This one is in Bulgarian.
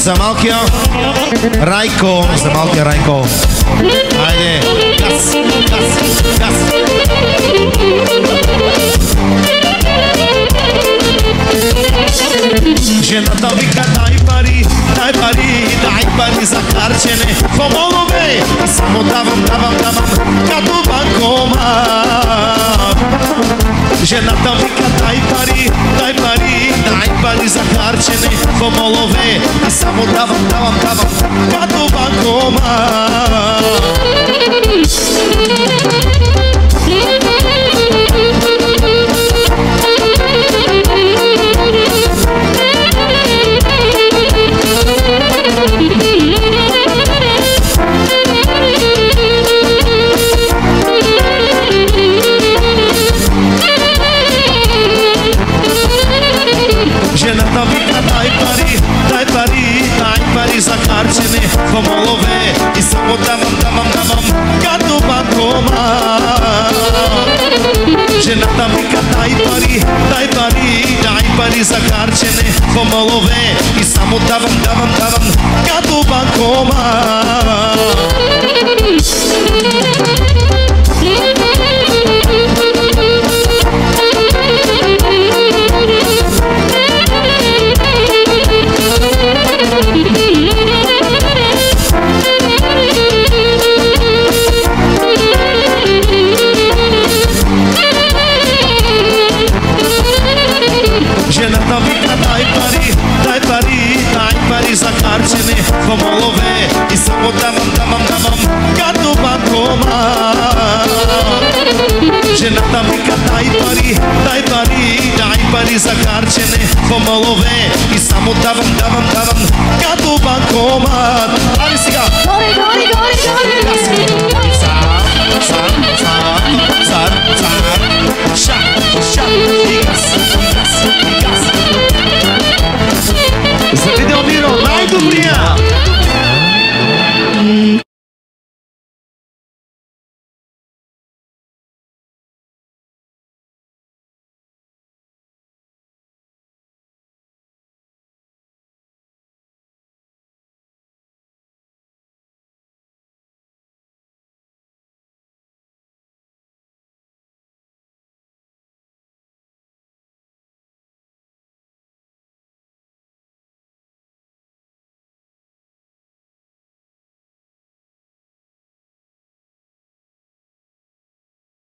за малкия Райко, за малкия Райко. Айде, газ, газ, газ. Жената вика дай пари, дай пари, дай пари за харчене по молове. И само давам, давам, давам, като банкомат. Жената вика дай пари, дай пари, дай пари за харчене по молове. И само давам, давам, давам, като банкомат. Жената вика дай пари, дай пари, дай пари за харчене по молове. И само давам, давам, давам, като банкомат. Жената вика дай пари, дай пари, дай пари за харчене по молове. И само давам, давам, давам, като банкомат. Жената вика дай пари, дай пари, дай пари за харчене по молове. И само давам, давам, давам, като банкомат. Жената вика дай пари, дай пари, дай пари за харчене по молове. И само давам, давам, давам, като банкомат. Али сега! Горе, горе, горе, горе!